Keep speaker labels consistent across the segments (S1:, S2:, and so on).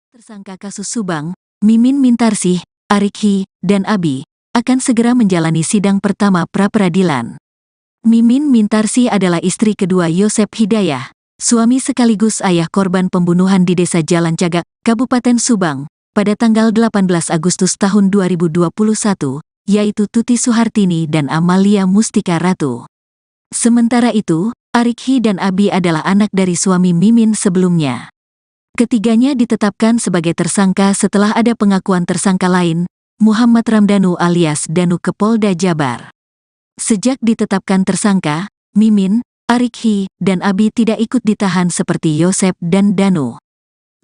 S1: Tersangka kasus Subang, Mimin Mintarsih, Arikhi, dan Abi, akan segera menjalani sidang pertama pra-peradilan. Mimin Mintarsih adalah istri kedua Yosep Hidayah, suami sekaligus ayah korban pembunuhan di Desa Jalan Cagak, Kabupaten Subang, pada tanggal 18 Agustus tahun 2021, yaitu Tuti Suhartini dan Amalia Mustika Ratu. Sementara itu, Arikhi dan Abi adalah anak dari suami Mimin sebelumnya. Ketiganya ditetapkan sebagai tersangka setelah ada pengakuan tersangka lain, Muhammad Ramdhanu alias Danu ke Polda Jabar. Sejak ditetapkan tersangka, Mimin, Arikhi, dan Abi tidak ikut ditahan seperti Yosep dan Danu.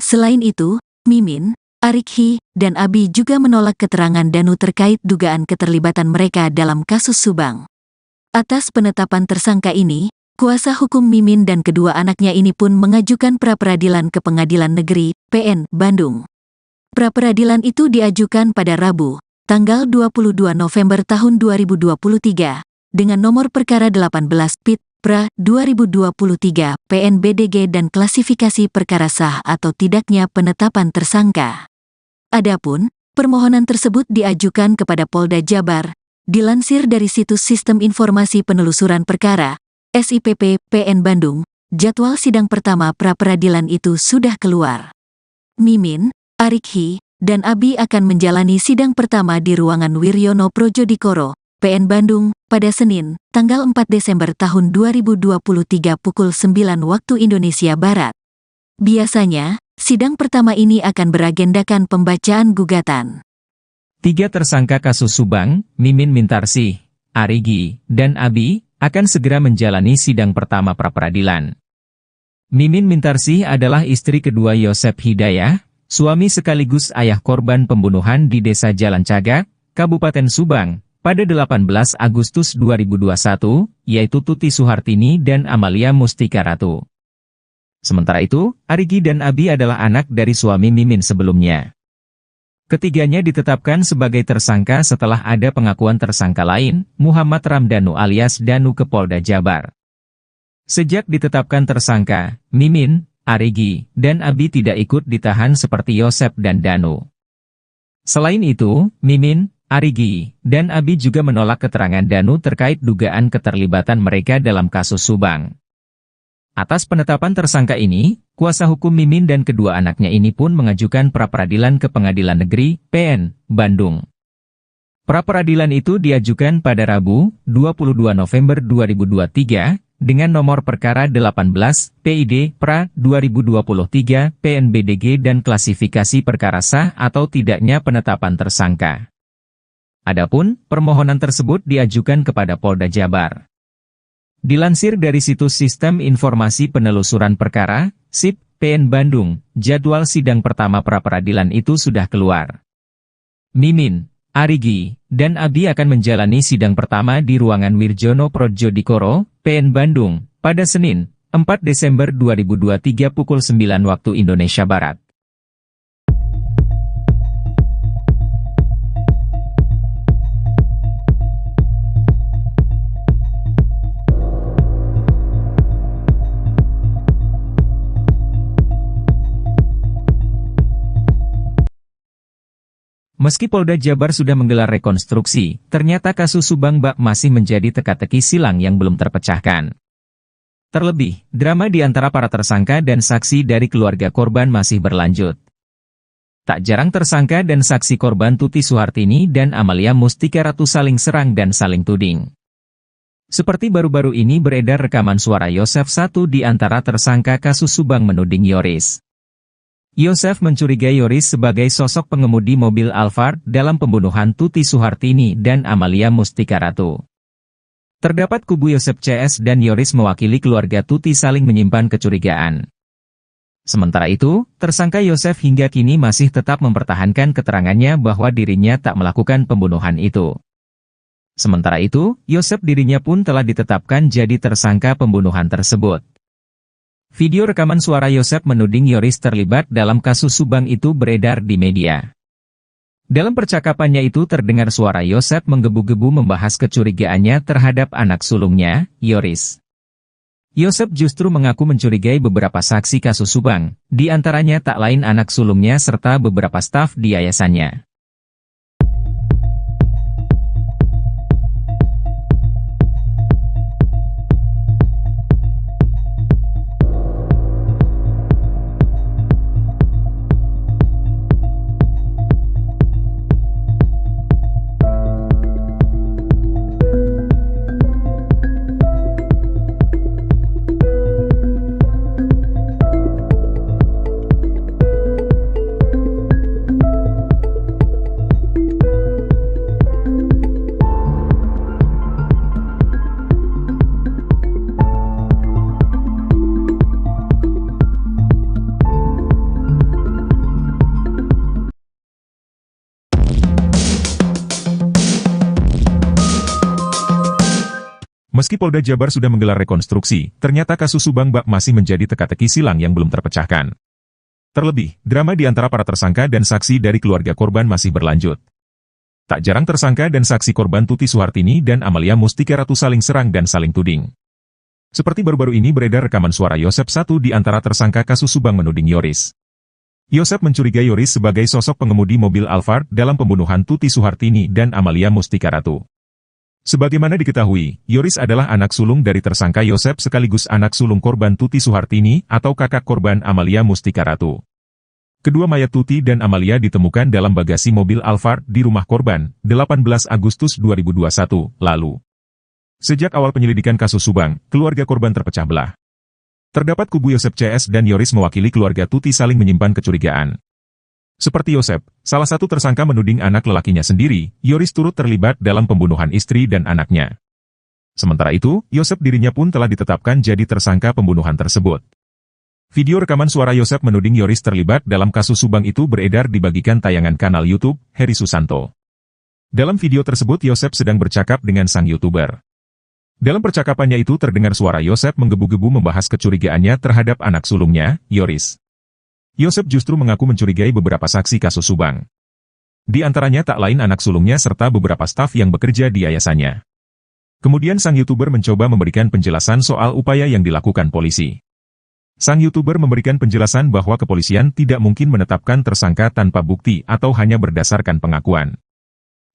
S1: Selain itu, Mimin, Arikhi, dan Abi juga menolak keterangan Danu terkait dugaan keterlibatan mereka dalam kasus Subang. Atas penetapan tersangka ini, kuasa hukum Mimin dan kedua anaknya ini pun mengajukan pra-peradilan ke Pengadilan Negeri, PN, Bandung. Pra-peradilan itu diajukan pada Rabu, tanggal 22 November tahun 2023, dengan nomor perkara 18 PIT, PRA 2023, PNBDG dan klasifikasi perkara sah atau tidaknya penetapan tersangka. Adapun, permohonan tersebut diajukan kepada Polda Jabar, dilansir dari situs Sistem Informasi Penelusuran Perkara, SIPP, PN Bandung, jadwal sidang pertama pra-peradilan itu sudah keluar. Mimin, Arikhi, dan Abi akan menjalani sidang pertama di ruangan Wiryono Projodikoro, PN Bandung, pada Senin, tanggal 4 Desember tahun 2023 pukul 9 waktu Indonesia Barat. Biasanya, sidang pertama ini akan beragendakan pembacaan gugatan.
S2: 3 tersangka kasus Subang, Mimin Mintarsih, Arikhi, dan Abi, akan segera menjalani sidang pertama pra-peradilan. Mimin Mintarsih adalah istri kedua Yosep Hidayah, suami sekaligus ayah korban pembunuhan di Desa Jalan Cagak, Kabupaten Subang, pada 18 Agustus 2021, yaitu Tuti Suhartini dan Amalia Mustika Ratu. Sementara itu, Arikhi dan Abi adalah anak dari suami Mimin sebelumnya. Ketiganya ditetapkan sebagai tersangka setelah ada pengakuan tersangka lain, Muhammad Ramdhanu alias Danu ke Polda Jabar. Sejak ditetapkan tersangka, Mimin, Arikhi, dan Abi tidak ikut ditahan seperti Yosep dan Danu. Selain itu, Mimin, Arikhi, dan Abi juga menolak keterangan Danu terkait dugaan keterlibatan mereka dalam kasus Subang. Atas penetapan tersangka ini, kuasa hukum Mimin dan kedua anaknya ini pun mengajukan pra-peradilan ke Pengadilan Negeri, PN, Bandung. Pra-peradilan itu diajukan pada Rabu, 22 November 2023, dengan nomor perkara 18, PID, PRA 2023, PNBDG dan klasifikasi perkara sah atau tidaknya penetapan tersangka. Adapun, permohonan tersebut diajukan kepada Polda Jabar. Dilansir dari situs Sistem Informasi Penelusuran Perkara, SIP, PN Bandung, jadwal sidang pertama pra-peradilan itu sudah keluar. Mimin, Arikhi, dan Abi akan menjalani sidang pertama di ruangan Wiryono Projodikoro, PN Bandung, pada Senin, 4 Desember 2023 pukul 9 waktu Indonesia Barat. Meski Polda Jabar sudah menggelar rekonstruksi, ternyata kasus Subang Bak masih menjadi teka-teki silang yang belum terpecahkan. Terlebih, drama di antara para tersangka dan saksi dari keluarga korban masih berlanjut. Tak jarang tersangka dan saksi korban Tuti Suhartini dan Amalia Mustika Ratu saling serang dan saling tuding. Seperti baru-baru ini beredar rekaman suara Yosef, satu di antara tersangka kasus Subang, menuding Yoris. Yosef mencurigai Yoris sebagai sosok pengemudi mobil Alphard dalam pembunuhan Tuti Suhartini dan Amalia Mustika Ratu. Terdapat kubu Yosef CS dan Yoris mewakili keluarga Tuti saling menyimpan kecurigaan. Sementara itu, tersangka Yosef hingga kini masih tetap mempertahankan keterangannya bahwa dirinya tak melakukan pembunuhan itu. Sementara itu, Yosef dirinya pun telah ditetapkan jadi tersangka pembunuhan tersebut. Video rekaman suara Yosef menuding Yoris terlibat dalam kasus Subang itu beredar di media. Dalam percakapannya itu terdengar suara Yosef menggebu-gebu membahas kecurigaannya terhadap anak sulungnya, Yoris. Yosef justru mengaku mencurigai beberapa saksi kasus Subang, di antaranya tak lain anak sulungnya serta beberapa staf di yayasannya.
S3: Meski Polda Jabar sudah menggelar rekonstruksi, ternyata kasus Subang Bak masih menjadi teka-teki silang yang belum terpecahkan. Terlebih, drama di antara para tersangka dan saksi dari keluarga korban masih berlanjut. Tak jarang tersangka dan saksi korban Tuti Suhartini dan Amalia Mustika Ratu saling serang dan saling tuding. Seperti baru-baru ini beredar rekaman suara Yosef, satu di antara tersangka kasus Subang, menuding Yoris. Yosef mencurigai Yoris sebagai sosok pengemudi mobil Alphard dalam pembunuhan Tuti Suhartini dan Amalia Mustika Ratu. Sebagaimana diketahui, Yoris adalah anak sulung dari tersangka Yosef sekaligus anak sulung korban Tuti Suhartini atau kakak korban Amalia Mustika Ratu. Kedua mayat Tuti dan Amalia ditemukan dalam bagasi mobil Alphard di rumah korban, 18 Agustus 2021 lalu. Sejak awal penyelidikan kasus Subang, keluarga korban terpecah belah. Terdapat kubu Yosef CS dan Yoris mewakili keluarga Tuti saling menyimpan kecurigaan. Seperti Yosef, salah satu tersangka menuding anak lelakinya sendiri, Yoris turut terlibat dalam pembunuhan istri dan anaknya. Sementara itu, Yosef dirinya pun telah ditetapkan jadi tersangka pembunuhan tersebut. Video rekaman suara Yosef menuding Yoris terlibat dalam kasus Subang itu beredar dibagikan tayangan kanal YouTube Heri Susanto. Dalam video tersebut Yosef sedang bercakap dengan sang YouTuber. Dalam percakapannya itu terdengar suara Yosef menggebu-gebu membahas kecurigaannya terhadap anak sulungnya, Yoris. Yosef justru mengaku mencurigai beberapa saksi kasus Subang. Di antaranya tak lain anak sulungnya serta beberapa staf yang bekerja di yayasannya. Kemudian sang YouTuber mencoba memberikan penjelasan soal upaya yang dilakukan polisi. Sang YouTuber memberikan penjelasan bahwa kepolisian tidak mungkin menetapkan tersangka tanpa bukti atau hanya berdasarkan pengakuan.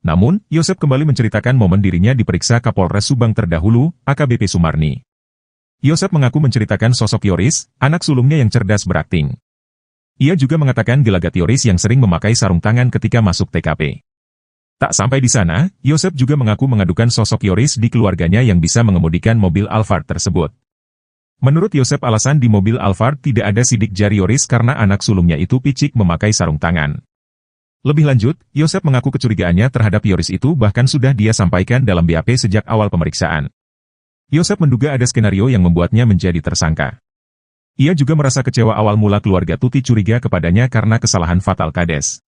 S3: Namun, Yosef kembali menceritakan momen dirinya diperiksa Kapolres Subang terdahulu, AKBP Sumarni. Yosef mengaku menceritakan sosok Yoris, anak sulungnya yang cerdas berakting. Ia juga mengatakan gelagat Yoris yang sering memakai sarung tangan ketika masuk TKP. Tak sampai di sana, Yosef juga mengaku mengadukan sosok Yoris di keluarganya yang bisa mengemudikan mobil Alphard tersebut. Menurut Yosef alasan di mobil Alphard tidak ada sidik jari Yoris karena anak sulungnya itu picik memakai sarung tangan. Lebih lanjut, Yosef mengaku kecurigaannya terhadap Yoris itu bahkan sudah dia sampaikan dalam BAP sejak awal pemeriksaan. Yosef menduga ada skenario yang membuatnya menjadi tersangka. Ia juga merasa kecewa awal mula keluarga Tuti curiga kepadanya karena kesalahan fatal Kades.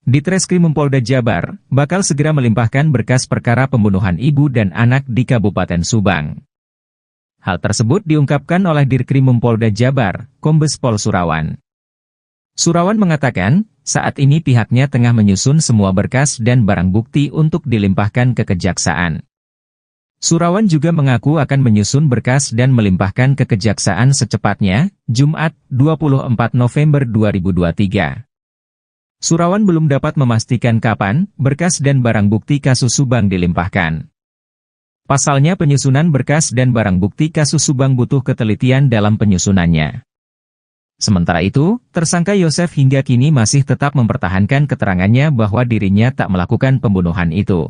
S2: Ditreskrim Polda Jabar bakal segera melimpahkan berkas perkara pembunuhan ibu dan anak di Kabupaten Subang. Hal tersebut diungkapkan oleh Dirkrim Polda Jabar, Kombes Pol Surawan. Surawan mengatakan, saat ini pihaknya tengah menyusun semua berkas dan barang bukti untuk dilimpahkan ke Kejaksaan. Surawan juga mengaku akan menyusun berkas dan melimpahkan ke Kejaksaan secepatnya, Jumat, 24 November 2023. Surawan belum dapat memastikan kapan berkas dan barang bukti kasus Subang dilimpahkan. Pasalnya penyusunan berkas dan barang bukti kasus Subang butuh ketelitian dalam penyusunannya. Sementara itu, tersangka Yosef hingga kini masih tetap mempertahankan keterangannya bahwa dirinya tak melakukan pembunuhan itu.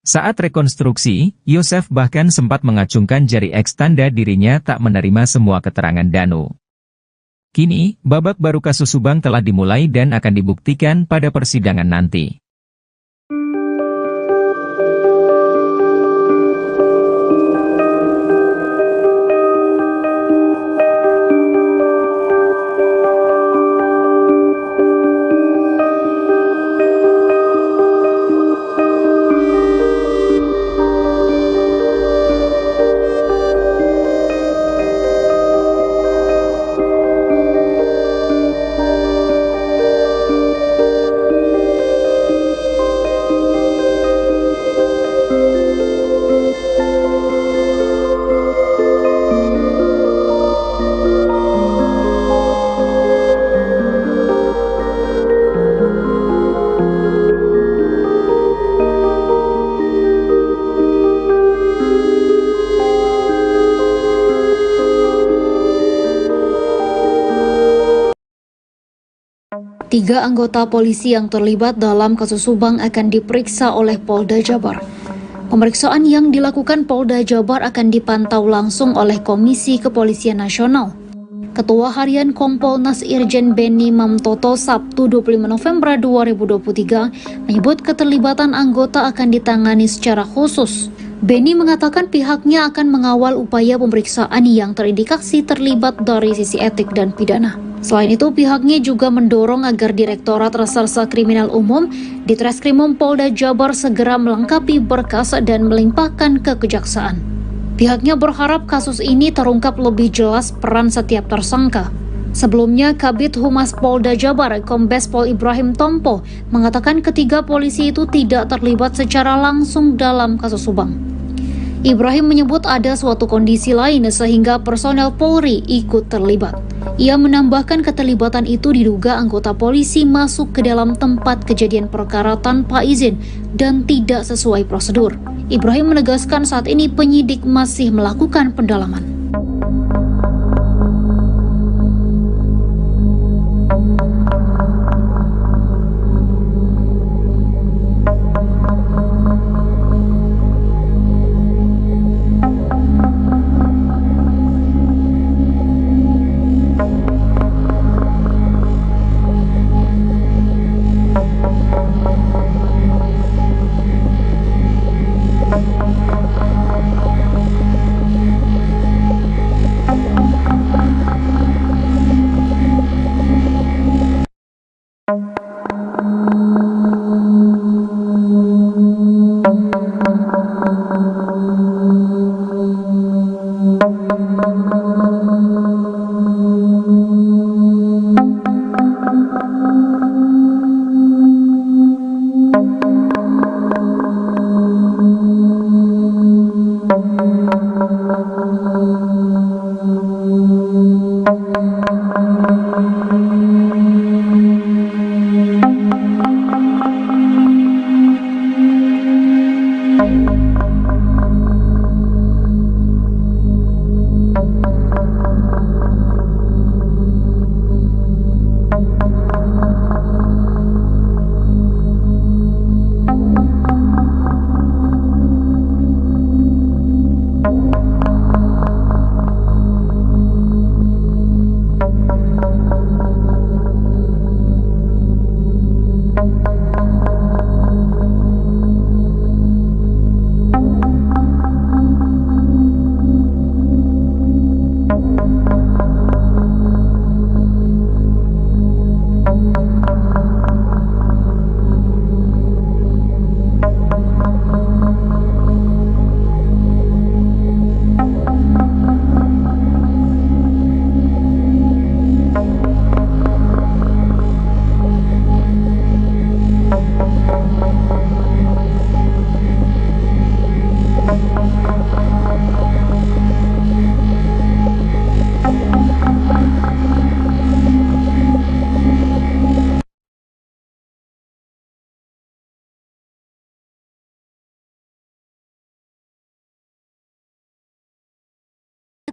S2: Saat rekonstruksi, Yosef bahkan sempat mengacungkan jari X tanda dirinya tak menerima semua keterangan Danu. Kini, babak baru kasus Subang telah dimulai dan akan dibuktikan pada persidangan nanti.
S4: 3 anggota polisi yang terlibat dalam kasus Subang akan diperiksa oleh Polda Jabar. Pemeriksaan yang dilakukan Polda Jabar akan dipantau langsung oleh Komisi Kepolisian Nasional. Ketua Harian Kompolnas Irjen Benny Mamtoto Sabtu 25 November 2023 menyebut keterlibatan anggota akan ditangani secara khusus. Benny mengatakan pihaknya akan mengawal upaya pemeriksaan yang terindikasi terlibat dari sisi etik dan pidana. Selain itu, pihaknya juga mendorong agar Direktorat Reserse Kriminal Umum di Treskrimum Polda Jabar segera melengkapi berkas dan melimpahkan ke Kejaksaan. Pihaknya berharap kasus ini terungkap lebih jelas peran setiap tersangka. Sebelumnya, Kabid Humas Polda Jabar, Kombes Pol Ibrahim Tompo, mengatakan ketiga polisi itu tidak terlibat secara langsung dalam kasus Subang. Ibrahim menyebut ada suatu kondisi lain sehingga personel Polri ikut terlibat. Ia menambahkan keterlibatan itu diduga anggota polisi masuk ke dalam tempat kejadian perkara tanpa izin dan tidak sesuai prosedur. Ibrahim menegaskan saat ini penyidik masih melakukan pendalaman.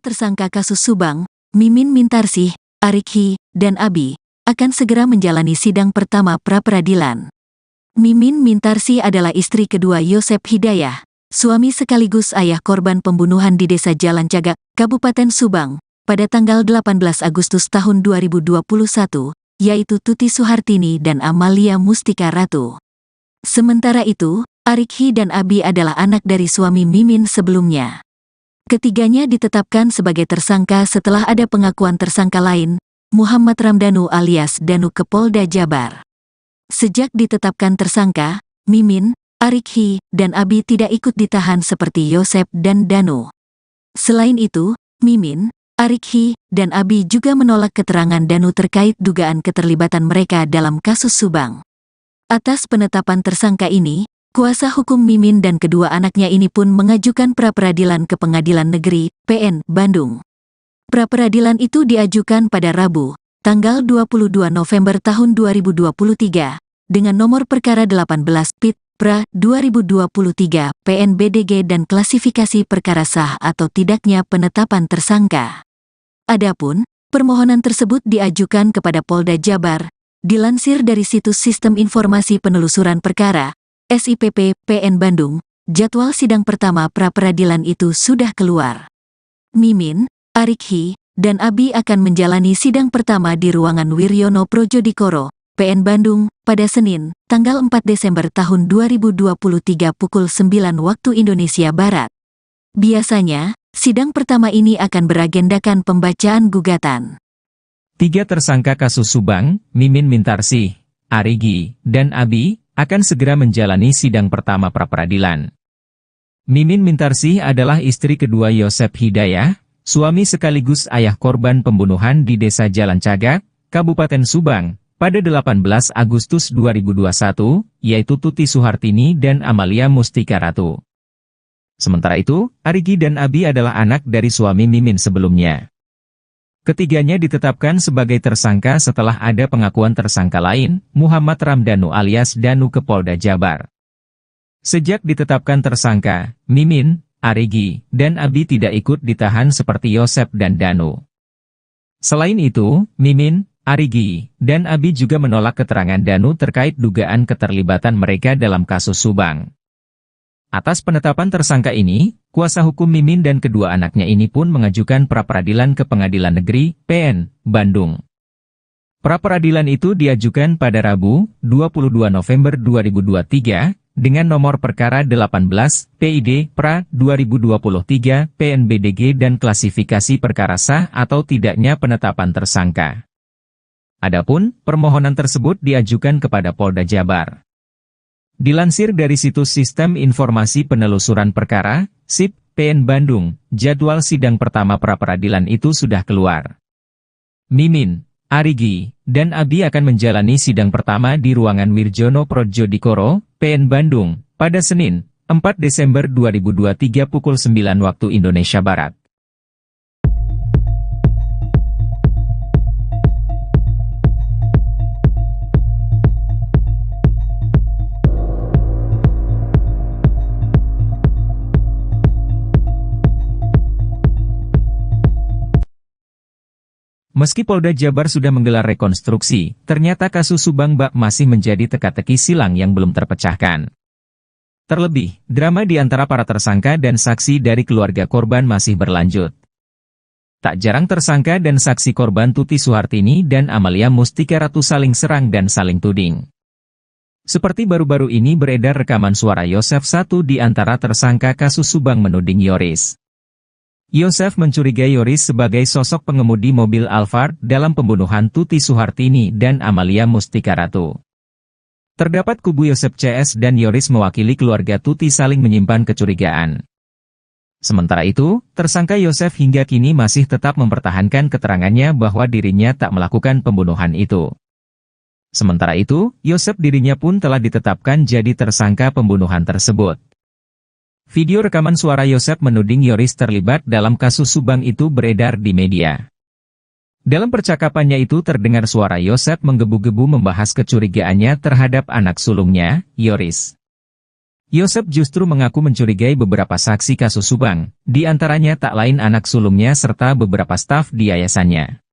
S1: Tersangka kasus Subang, Mimin Mintarsih, Arikhi, dan Abi, akan segera menjalani sidang pertama pra-peradilan. Mimin Mintarsih adalah istri kedua Yosep Hidayah, suami sekaligus ayah korban pembunuhan di Desa Jalan Cagak, Kabupaten Subang, pada tanggal 18 Agustus tahun 2021, yaitu Tuti Suhartini dan Amalia Mustika Ratu. Sementara itu, Arikhi dan Abi adalah anak dari suami Mimin sebelumnya. Ketiganya ditetapkan sebagai tersangka setelah ada pengakuan tersangka lain, Muhammad Ramdhanu alias Danu ke Polda Jabar. Sejak ditetapkan tersangka, Mimin, Arikhi, dan Abi tidak ikut ditahan seperti Yosep dan Danu. Selain itu, Mimin, Arikhi, dan Abi juga menolak keterangan Danu terkait dugaan keterlibatan mereka dalam kasus Subang. Atas penetapan tersangka ini, kuasa hukum Mimin dan kedua anaknya ini pun mengajukan pra-peradilan ke Pengadilan Negeri, PN, Bandung. Pra-peradilan itu diajukan pada Rabu, tanggal 22 November tahun 2023, dengan nomor perkara 18 PIT, PRA 2023, PNBDG dan klasifikasi perkara sah atau tidaknya penetapan tersangka. Adapun, permohonan tersebut diajukan kepada Polda Jabar, Dilansir dari situs Sistem Informasi Penelusuran Perkara, SIPP, PN Bandung, jadwal sidang pertama pra-peradilan itu sudah keluar. Mimin, Arikhi, dan Abi akan menjalani sidang pertama di ruangan Wiryono Projodikoro, PN Bandung, pada Senin, tanggal 4 Desember tahun 2023 pukul 9 waktu Indonesia Barat. Biasanya, sidang pertama ini akan beragendakan pembacaan gugatan.
S2: 3 tersangka kasus Subang, Mimin Mintarsih, Arigi, dan Abi, akan segera menjalani sidang pertama pra-peradilan. Mimin Mintarsih adalah istri kedua Yosep Hidayah, suami sekaligus ayah korban pembunuhan di Desa Jalan Cagak, Kabupaten Subang, pada 18 Agustus 2021, yaitu Tuti Suhartini dan Amalia Mustika Ratu. Sementara itu, Arigi dan Abi adalah anak dari suami Mimin sebelumnya. Ketiganya ditetapkan sebagai tersangka setelah ada pengakuan tersangka lain, Muhammad Ramdhanu alias Danu ke Polda Jabar. Sejak ditetapkan tersangka, Mimin, Arigi, dan Abi tidak ikut ditahan seperti Yosep dan Danu. Selain itu, Mimin, Arigi, dan Abi juga menolak keterangan Danu terkait dugaan keterlibatan mereka dalam kasus Subang. Atas penetapan tersangka ini, kuasa hukum Mimin dan kedua anaknya ini pun mengajukan pra-peradilan ke Pengadilan Negeri, PN, Bandung. Pra-peradilan itu diajukan pada Rabu, 22 November 2023, dengan nomor perkara 18, PID, PRA, 2023, PNBDG dan klasifikasi perkara sah atau tidaknya penetapan tersangka. Adapun, permohonan tersebut diajukan kepada Polda Jabar. Dilansir dari situs Sistem Informasi Penelusuran Perkara, SIP, PN Bandung, jadwal sidang pertama pra-peradilan itu sudah keluar. Mimin, Arigi, dan Abi akan menjalani sidang pertama di ruangan Wiryono Projodikoro, PN Bandung, pada Senin, 4 Desember 2023 pukul 9 waktu Indonesia Barat. Meski Polda Jabar sudah menggelar rekonstruksi, ternyata kasus Subang Bak masih menjadi teka-teki silang yang belum terpecahkan. Terlebih, drama di antara para tersangka dan saksi dari keluarga korban masih berlanjut. Tak jarang tersangka dan saksi korban Tuti Suhartini dan Amalia Mustika Ratu saling serang dan saling tuding. Seperti baru-baru ini beredar rekaman suara Yosef, satu di antara tersangka kasus Subang, menuding Yoris. Yosef mencurigai Yoris sebagai sosok pengemudi mobil Alphard dalam pembunuhan Tuti Suhartini dan Amalia Mustika Ratu. Terdapat kubu Yosef CS dan Yoris mewakili keluarga Tuti saling menyimpan kecurigaan. Sementara itu, tersangka Yosef hingga kini masih tetap mempertahankan keterangannya bahwa dirinya tak melakukan pembunuhan itu. Sementara itu, Yosef dirinya pun telah ditetapkan jadi tersangka pembunuhan tersebut. Video rekaman suara Yosef menuding Yoris terlibat dalam kasus Subang itu beredar di media. Dalam percakapannya itu terdengar suara Yosef menggebu-gebu membahas kecurigaannya terhadap anak sulungnya, Yoris. Yosef justru mengaku mencurigai beberapa saksi kasus Subang, di antaranya tak lain anak sulungnya serta beberapa staf di yayasannya.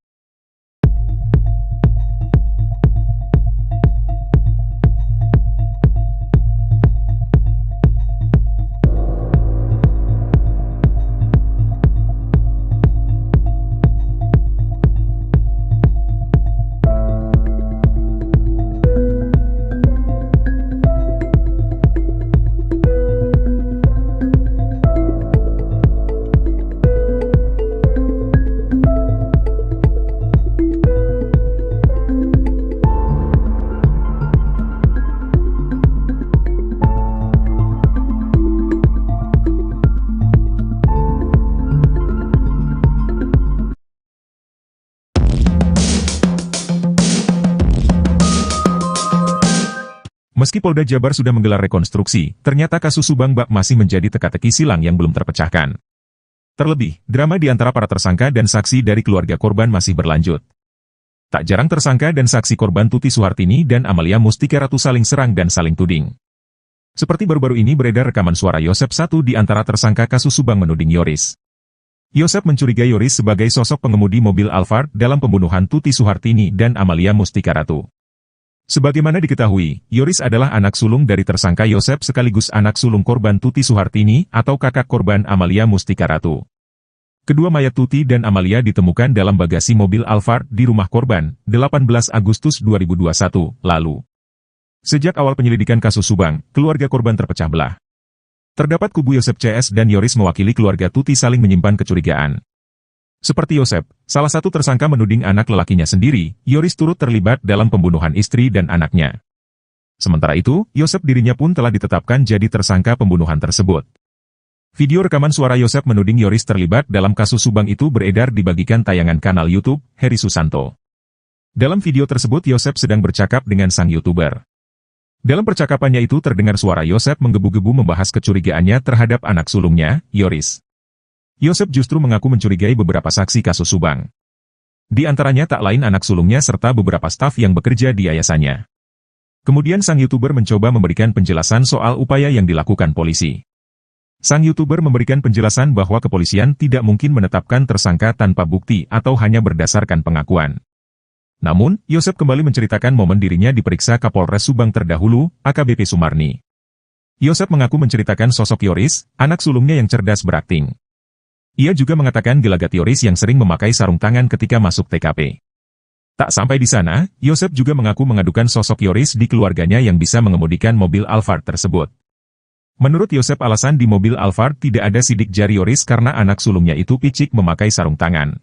S3: Meski Polda Jabar sudah menggelar rekonstruksi, ternyata kasus Subang Bak masih menjadi teka-teki silang yang belum terpecahkan. Terlebih, drama di antara para tersangka dan saksi dari keluarga korban masih berlanjut. Tak jarang tersangka dan saksi korban Tuti Suhartini dan Amalia Mustika Ratu saling serang dan saling tuding. Seperti baru-baru ini beredar rekaman suara Yosef, satu di antara tersangka kasus Subang, menuding Yoris. Yosef mencurigai Yoris sebagai sosok pengemudi mobil Alphard dalam pembunuhan Tuti Suhartini dan Amalia Mustika Ratu. Sebagaimana diketahui, Yoris adalah anak sulung dari tersangka Yosep sekaligus anak sulung korban Tuti Suhartini atau kakak korban Amalia Mustika Ratu. Kedua mayat Tuti dan Amalia ditemukan dalam bagasi mobil Alphard di rumah korban, 18 Agustus 2021 lalu. Sejak awal penyelidikan kasus Subang, keluarga korban terpecah belah. Terdapat kubu Yosep CS dan Yoris mewakili keluarga Tuti saling menyimpan kecurigaan. Seperti Yosep, salah satu tersangka menuding anak lelakinya sendiri, Yoris turut terlibat dalam pembunuhan istri dan anaknya. Sementara itu, Yosep dirinya pun telah ditetapkan jadi tersangka pembunuhan tersebut. Video rekaman suara Yosep menuding Yoris terlibat dalam kasus Subang itu beredar dibagikan tayangan kanal YouTube, Heri Susanto. Dalam video tersebut Yosep sedang bercakap dengan sang YouTuber. Dalam percakapannya itu terdengar suara Yosep menggebu-gebu membahas kecurigaannya terhadap anak sulungnya, Yoris. Yosep justru mengaku mencurigai beberapa saksi kasus Subang. Di antaranya tak lain anak sulungnya serta beberapa staf yang bekerja di yayasannya. Kemudian sang YouTuber mencoba memberikan penjelasan soal upaya yang dilakukan polisi. Sang YouTuber memberikan penjelasan bahwa kepolisian tidak mungkin menetapkan tersangka tanpa bukti atau hanya berdasarkan pengakuan. Namun, Yosep kembali menceritakan momen dirinya diperiksa Kapolres Subang terdahulu, AKBP Sumarni. Yosep mengaku menceritakan sosok Yoris, anak sulungnya yang cerdas berakting. Ia juga mengatakan gelagat Yoris yang sering memakai sarung tangan ketika masuk TKP. Tak sampai di sana, Yosep juga mengaku mengadukan sosok Yoris di keluarganya yang bisa mengemudikan mobil Alphard tersebut. Menurut Yosep alasan di mobil Alphard tidak ada sidik jari Yoris karena anak sulungnya itu picik memakai sarung tangan.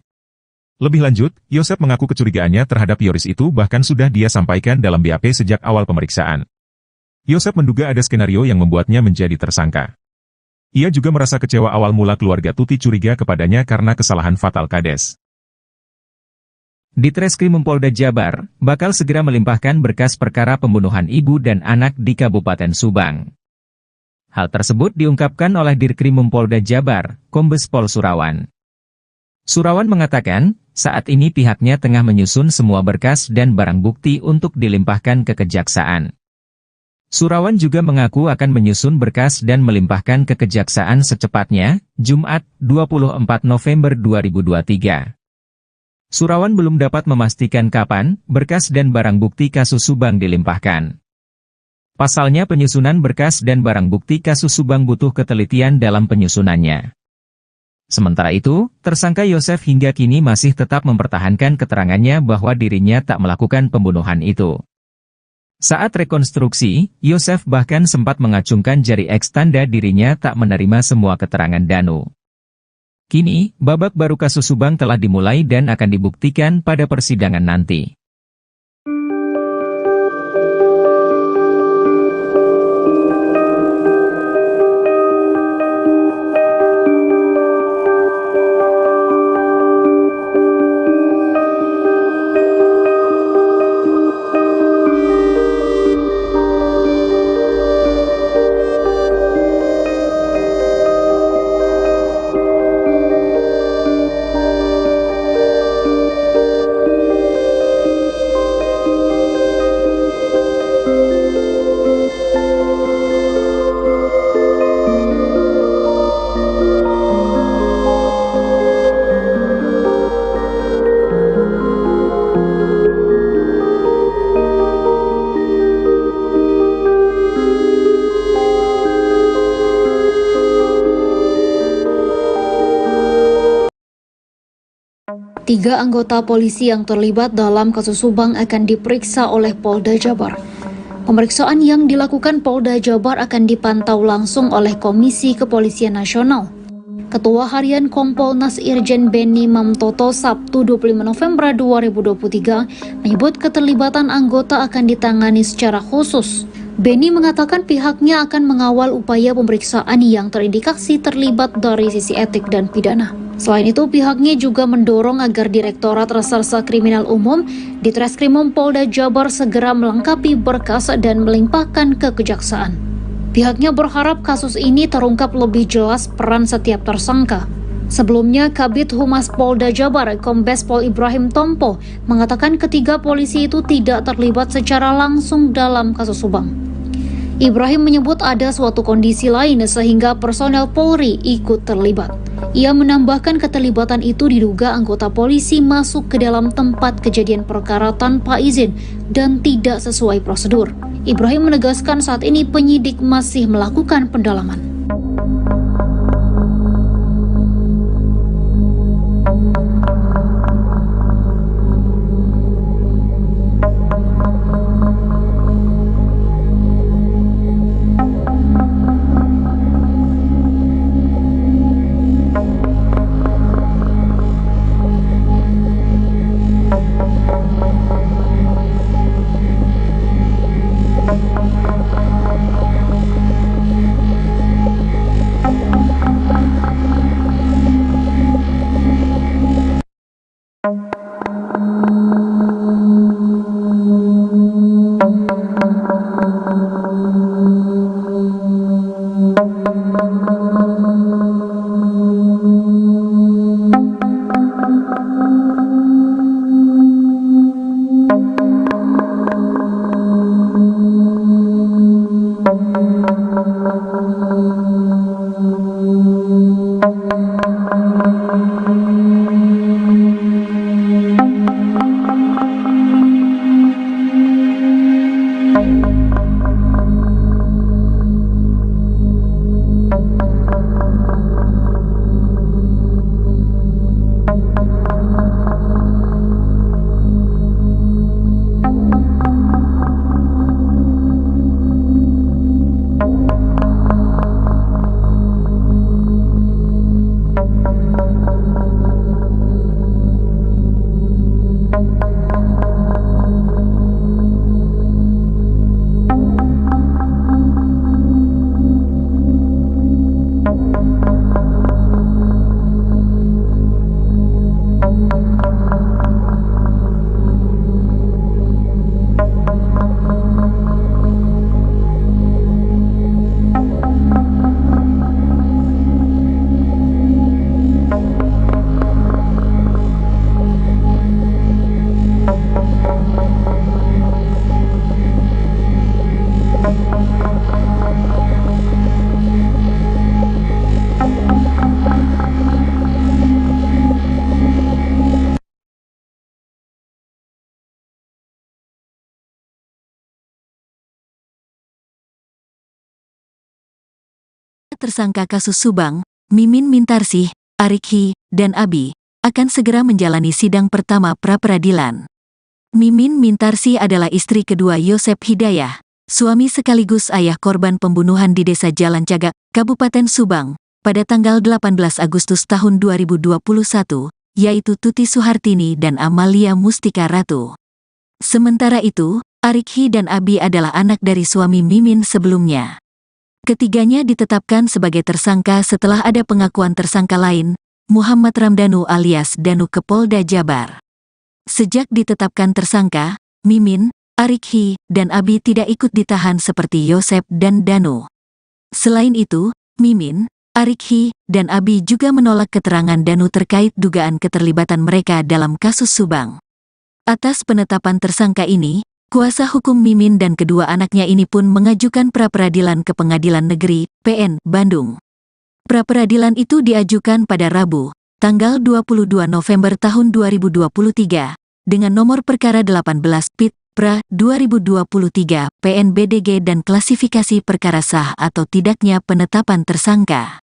S3: Lebih lanjut, Yosep mengaku kecurigaannya terhadap Yoris itu bahkan sudah dia sampaikan dalam BAP sejak awal pemeriksaan. Yosep menduga ada skenario yang membuatnya menjadi tersangka. Ia juga merasa kecewa awal mula keluarga Tuti curiga kepadanya karena kesalahan fatal Kades.
S2: Ditreskrim Polda Jabar bakal segera melimpahkan berkas perkara pembunuhan ibu dan anak di Kabupaten Subang. Hal tersebut diungkapkan oleh Dirkrimum Polda Jabar, Kombes Pol Surawan. Surawan mengatakan, saat ini pihaknya tengah menyusun semua berkas dan barang bukti untuk dilimpahkan ke Kejaksaan. Surawan juga mengaku akan menyusun berkas dan melimpahkan ke Kejaksaan secepatnya, Jumat, 24 November 2023. Surawan belum dapat memastikan kapan berkas dan barang bukti kasus Subang dilimpahkan. Pasalnya penyusunan berkas dan barang bukti kasus Subang butuh ketelitian dalam penyusunannya. Sementara itu, tersangka Yosep hingga kini masih tetap mempertahankan keterangannya bahwa dirinya tak melakukan pembunuhan itu. Saat rekonstruksi, Yosep bahkan sempat mengacungkan jari X tanda dirinya tak menerima semua keterangan Danu. Kini, babak baru kasus Subang telah dimulai dan akan dibuktikan pada persidangan nanti.
S4: Tiga anggota polisi yang terlibat dalam kasus Subang akan diperiksa oleh Polda Jabar. Pemeriksaan yang dilakukan Polda Jabar akan dipantau langsung oleh Komisi Kepolisian Nasional. Ketua Harian Kompolnas Irjen Benny Mamtoto Sabtu 25 November 2023 menyebut keterlibatan anggota akan ditangani secara khusus. Benny mengatakan pihaknya akan mengawal upaya pemeriksaan yang terindikasi terlibat dari sisi etik dan pidana. Selain itu, pihaknya juga mendorong agar Direktorat Reserse Kriminal Umum Ditreskrimum Polda Jabar segera melengkapi berkas dan melimpahkan ke Kejaksaan. Pihaknya berharap kasus ini terungkap lebih jelas peran setiap tersangka. Sebelumnya, Kabid Humas Polda Jabar, Kombes Pol Ibrahim Tompo, mengatakan ketiga polisi itu tidak terlibat secara langsung dalam kasus Subang. Ibrahim menyebut ada suatu kondisi lain sehingga personel Polri ikut terlibat. Ia menambahkan keterlibatan itu diduga anggota polisi masuk ke dalam tempat kejadian perkara tanpa izin dan tidak sesuai prosedur. Ibrahim menegaskan saat ini penyidik masih melakukan pendalaman.
S1: Tersangka kasus Subang, Mimin Mintarsih, Arikhi, dan Abi, akan segera menjalani sidang pertama pra-peradilan. Mimin Mintarsih adalah istri kedua Yosep Hidayah, suami sekaligus ayah korban pembunuhan di Desa Jalan Cagak, Kabupaten Subang, pada tanggal 18 Agustus tahun 2021, yaitu Tuti Suhartini dan Amalia Mustika Ratu. Sementara itu, Arikhi dan Abi adalah anak dari suami Mimin sebelumnya. Ketiganya ditetapkan sebagai tersangka setelah ada pengakuan tersangka lain, Muhammad Ramdhanu alias Danu ke Polda Jabar. Sejak ditetapkan tersangka, Mimin, Arikhi, dan Abi tidak ikut ditahan seperti Yosep dan Danu. Selain itu, Mimin, Arikhi, dan Abi juga menolak keterangan Danu terkait dugaan keterlibatan mereka dalam kasus Subang. Atas penetapan tersangka ini, kuasa hukum Mimin dan kedua anaknya ini pun mengajukan pra-peradilan ke Pengadilan Negeri, PN, Bandung. Pra-peradilan itu diajukan pada Rabu, tanggal 22 November tahun 2023, dengan nomor perkara 18 PIT, PRA, 2023, PNBDG dan klasifikasi perkara sah atau tidaknya penetapan tersangka.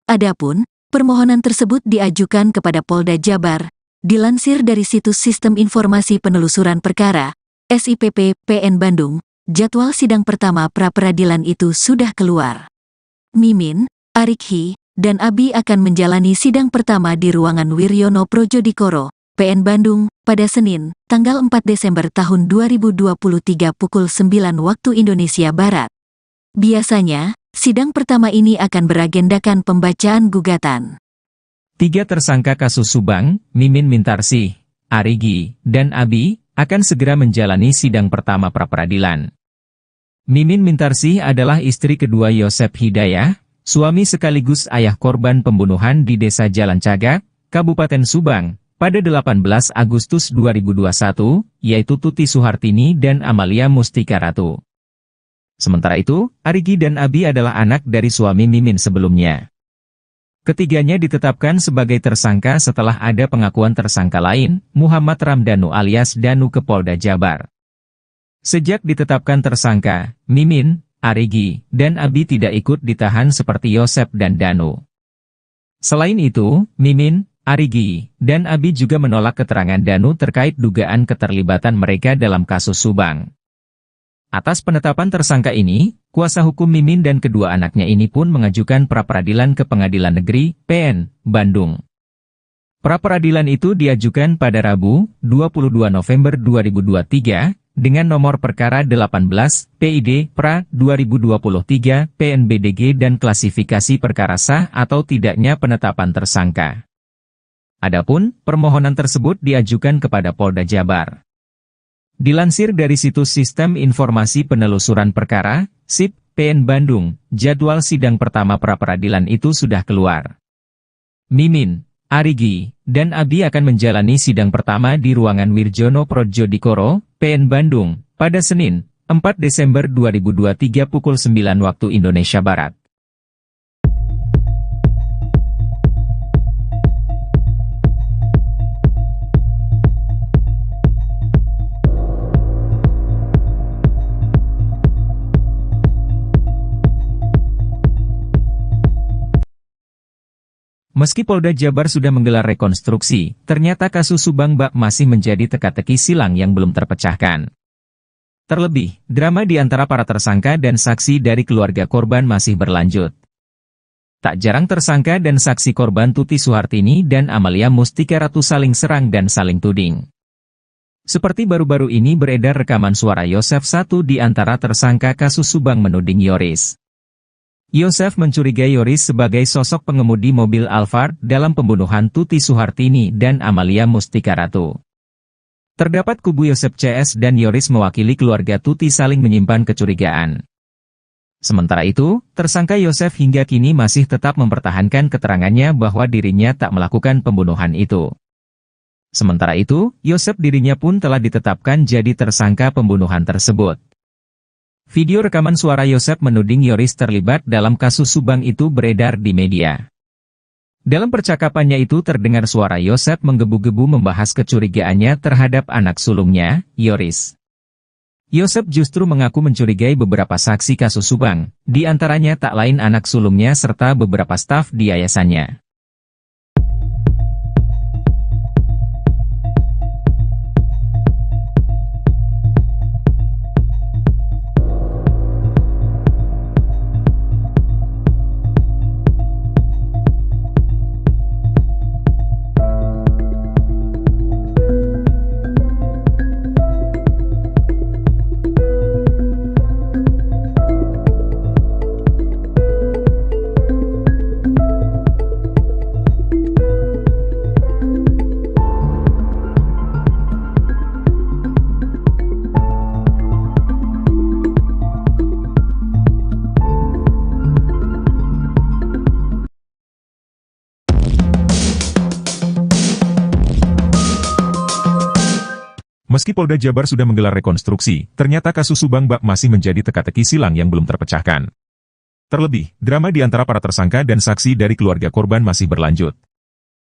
S1: Adapun, permohonan tersebut diajukan kepada Polda Jabar, dilansir dari situs Sistem Informasi Penelusuran Perkara, SIPP, PN Bandung, jadwal sidang pertama pra-peradilan itu sudah keluar. Mimin, Arikhi, dan Abi akan menjalani sidang pertama di ruangan Wiryono Projodikoro, PN Bandung, pada Senin, tanggal 4 Desember tahun 2023 pukul 9 waktu Indonesia Barat. Biasanya, sidang pertama ini akan beragendakan pembacaan gugatan.
S2: 3 tersangka kasus Subang, Mimin Mintarsih, Arikhi, dan Abi, akan segera menjalani sidang pertama pra-peradilan. Mimin Mintarsih adalah istri kedua Yosep Hidayah, suami sekaligus ayah korban pembunuhan di Desa Jalan Cagak, Kabupaten Subang, pada 18 Agustus 2021, yaitu Tuti Suhartini dan Amalia Mustika Ratu. Sementara itu, Arigi dan Abi adalah anak dari suami Mimin sebelumnya. Ketiganya ditetapkan sebagai tersangka setelah ada pengakuan tersangka lain, Muhammad Ramdhanu alias Danu ke Polda Jabar. Sejak ditetapkan tersangka, Mimin, Arigi, dan Abi tidak ikut ditahan seperti Yosep dan Danu. Selain itu, Mimin, Arigi, dan Abi juga menolak keterangan Danu terkait dugaan keterlibatan mereka dalam kasus Subang. Atas penetapan tersangka ini, kuasa hukum Mimin dan kedua anaknya ini pun mengajukan pra-peradilan ke Pengadilan Negeri, PN, Bandung. Pra-peradilan itu diajukan pada Rabu, 22 November 2023, dengan nomor perkara 18, PID, pra, 2023, PNBDG dan klasifikasi perkara sah atau tidaknya penetapan tersangka. Adapun, permohonan tersebut diajukan kepada Polda Jabar. Dilansir dari situs Sistem Informasi Penelusuran Perkara, SIP, PN Bandung, jadwal sidang pertama pra-peradilan itu sudah keluar. Mimin, Arigi, dan Abi akan menjalani sidang pertama di ruangan Wirjono Prodjodikoro, PN Bandung, pada Senin, 4 Desember 2023 pukul 9 waktu Indonesia Barat. Meski Polda Jabar sudah menggelar rekonstruksi, ternyata kasus Subang Bak masih menjadi teka-teki silang yang belum terpecahkan. Terlebih, drama di antara para tersangka dan saksi dari keluarga korban masih berlanjut. Tak jarang tersangka dan saksi korban Tuti Suhartini dan Amalia Mustika Ratu saling serang dan saling tuding. Seperti baru-baru ini beredar rekaman suara Yosef, satu di antara tersangka kasus Subang, menuding Yoris. Yosef mencurigai Yoris sebagai sosok pengemudi mobil Alphard dalam pembunuhan Tuti Suhartini dan Amalia Mustika Ratu. Terdapat kubu Yosef CS dan Yoris mewakili keluarga Tuti saling menyimpan kecurigaan. Sementara itu, tersangka Yosef hingga kini masih tetap mempertahankan keterangannya bahwa dirinya tak melakukan pembunuhan itu. Sementara itu, Yosef dirinya pun telah ditetapkan jadi tersangka pembunuhan tersebut. Video rekaman suara Yosef menuding Yoris terlibat dalam kasus Subang itu beredar di media. Dalam percakapannya itu terdengar suara Yosef menggebu-gebu membahas kecurigaannya terhadap anak sulungnya, Yoris. Yosef justru mengaku mencurigai beberapa saksi kasus Subang, di antaranya tak lain anak sulungnya serta beberapa staf di yayasannya.
S3: Meski Polda Jabar sudah menggelar rekonstruksi, ternyata kasus Subang Bak masih menjadi teka-teki silang yang belum terpecahkan. Terlebih, drama di antara para tersangka dan saksi dari keluarga korban masih berlanjut.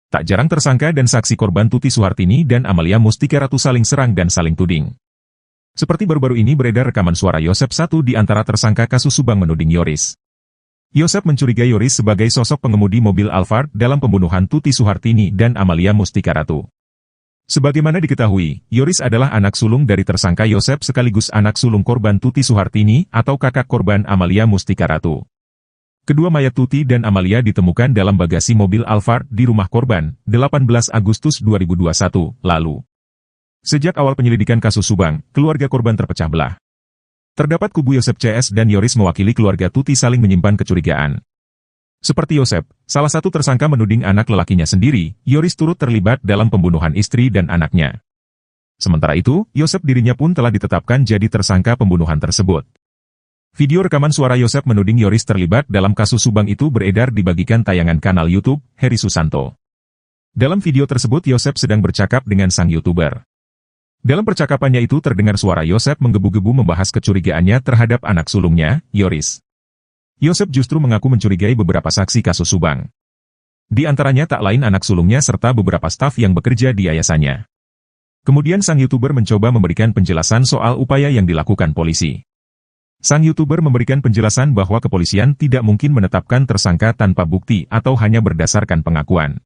S3: Tak jarang tersangka dan saksi korban Tuti Suhartini dan Amalia Mustika Ratu saling serang dan saling tuding. Seperti baru-baru ini beredar rekaman suara Yosef, satu di antara tersangka kasus Subang, menuding Yoris. Yosef mencurigai Yoris sebagai sosok pengemudi mobil Alphard dalam pembunuhan Tuti Suhartini dan Amalia Mustika Ratu. Sebagaimana diketahui, Yoris adalah anak sulung dari tersangka Yosef sekaligus anak sulung korban Tuti Suhartini atau kakak korban Amalia Mustika Ratu. Kedua mayat Tuti dan Amalia ditemukan dalam bagasi mobil Alphard di rumah korban, 18 Agustus 2021 lalu. Sejak awal penyelidikan kasus Subang, keluarga korban terpecah belah. Terdapat kubu Yosef CS dan Yoris mewakili keluarga Tuti saling menyimpan kecurigaan. Seperti Yosef, salah satu tersangka menuding anak lelakinya sendiri, Yoris turut terlibat dalam pembunuhan istri dan anaknya. Sementara itu, Yosef dirinya pun telah ditetapkan jadi tersangka pembunuhan tersebut. Video rekaman suara Yosef menuding Yoris terlibat dalam kasus Subang itu beredar dibagikan tayangan kanal YouTube, Heri Susanto. Dalam video tersebut Yosef sedang bercakap dengan sang YouTuber. Dalam percakapannya itu terdengar suara Yosep menggebu-gebu membahas kecurigaannya terhadap anak sulungnya, Yoris. Yosep justru mengaku mencurigai beberapa saksi kasus Subang. Di antaranya tak lain anak sulungnya serta beberapa staf yang bekerja di yayasannya. Kemudian sang YouTuber mencoba memberikan penjelasan soal upaya yang dilakukan polisi. Sang YouTuber memberikan penjelasan bahwa kepolisian tidak mungkin menetapkan tersangka tanpa bukti atau hanya berdasarkan pengakuan.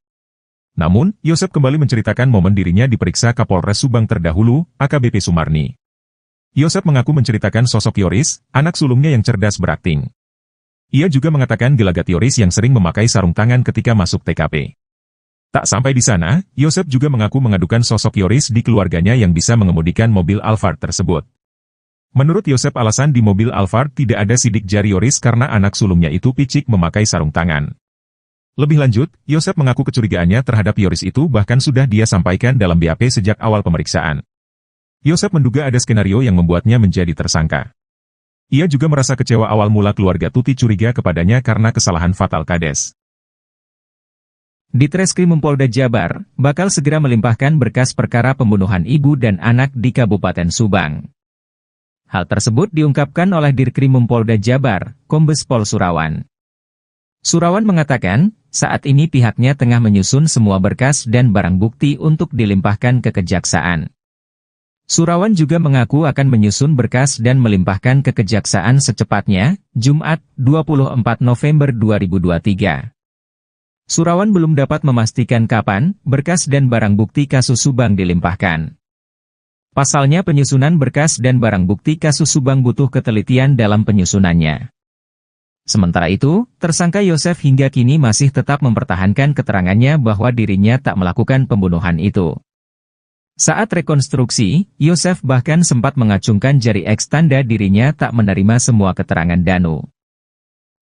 S3: Namun, Yosep kembali menceritakan momen dirinya diperiksa Kapolres Subang terdahulu, AKBP Sumarni. Yosep mengaku menceritakan sosok Yoris, anak sulungnya yang cerdas berakting. Ia juga mengatakan gelagat Yoris yang sering memakai sarung tangan ketika masuk TKP. Tak sampai di sana, Yosep juga mengaku mengadukan sosok Yoris di keluarganya yang bisa mengemudikan mobil Alphard tersebut. Menurut Yosep alasan di mobil Alphard tidak ada sidik jari Yoris karena anak sulungnya itu picik memakai sarung tangan. Lebih lanjut, Yosep mengaku kecurigaannya terhadap Yoris itu bahkan sudah dia sampaikan dalam BAP sejak awal pemeriksaan. Yosep menduga ada skenario yang membuatnya menjadi tersangka. Ia juga merasa kecewa awal mula keluarga Tuti curiga kepadanya karena kesalahan fatal Kades.
S2: Ditreskrim Polda Jabar bakal segera melimpahkan berkas perkara pembunuhan ibu dan anak di Kabupaten Subang. Hal tersebut diungkapkan oleh Dirkrim Polda Jabar, Kombes Pol Surawan. Surawan mengatakan, saat ini pihaknya tengah menyusun semua berkas dan barang bukti untuk dilimpahkan ke Kejaksaan. Surawan juga mengaku akan menyusun berkas dan melimpahkan ke Kejaksaan secepatnya, Jumat, 24 November 2023. Surawan belum dapat memastikan kapan berkas dan barang bukti kasus Subang dilimpahkan. Pasalnya penyusunan berkas dan barang bukti kasus Subang butuh ketelitian dalam penyusunannya. Sementara itu, tersangka Yosep hingga kini masih tetap mempertahankan keterangannya bahwa dirinya tak melakukan pembunuhan itu. Saat rekonstruksi, Yosep bahkan sempat mengacungkan jari X tanda dirinya tak menerima semua keterangan Danu.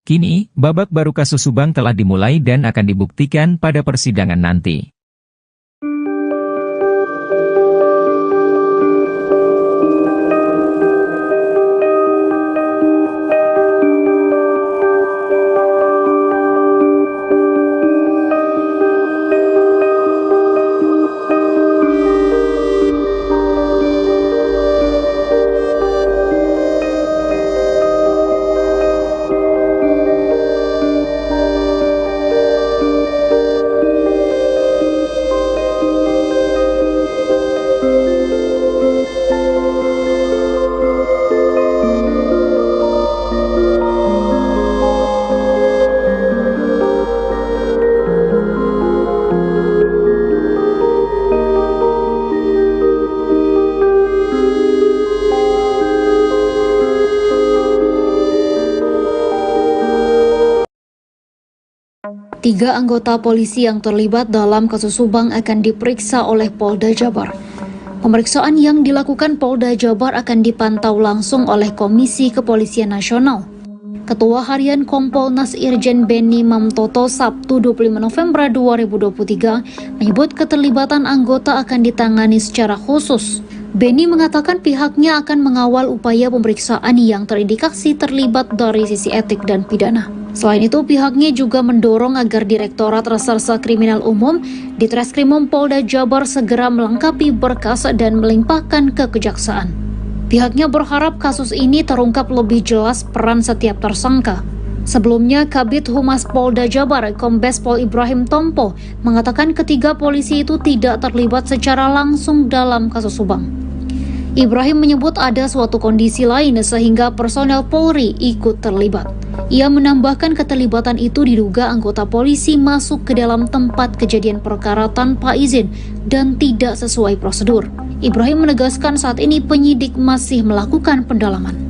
S2: Kini, babak baru kasus Subang telah dimulai dan akan dibuktikan pada persidangan nanti.
S4: Tiga anggota polisi yang terlibat dalam kasus Subang akan diperiksa oleh Polda Jabar. Pemeriksaan yang dilakukan Polda Jabar akan dipantau langsung oleh Komisi Kepolisian Nasional. Ketua Harian Kompolnas Irjen Benny Mamtoto Sabtu 25 November 2023 menyebut keterlibatan anggota akan ditangani secara khusus. Benny mengatakan pihaknya akan mengawal upaya pemeriksaan yang terindikasi terlibat dari sisi etik dan pidana. Selain itu, pihaknya juga mendorong agar Direktorat Reserse Kriminal Umum Ditreskrimum Polda Jabar segera melengkapi berkas dan melimpahkan ke Kejaksaan. Pihaknya berharap kasus ini terungkap lebih jelas peran setiap tersangka. Sebelumnya, Kabid Humas Polda Jabar, Kombes Pol Ibrahim Tompo, mengatakan ketiga polisi itu tidak terlibat secara langsung dalam kasus Subang. Ibrahim menyebut ada suatu kondisi lain sehingga personel Polri ikut terlibat. Ia menambahkan keterlibatan itu diduga anggota polisi masuk ke dalam tempat kejadian perkara tanpa izin dan tidak sesuai prosedur. Ibrahim menegaskan saat ini penyidik masih melakukan pendalaman.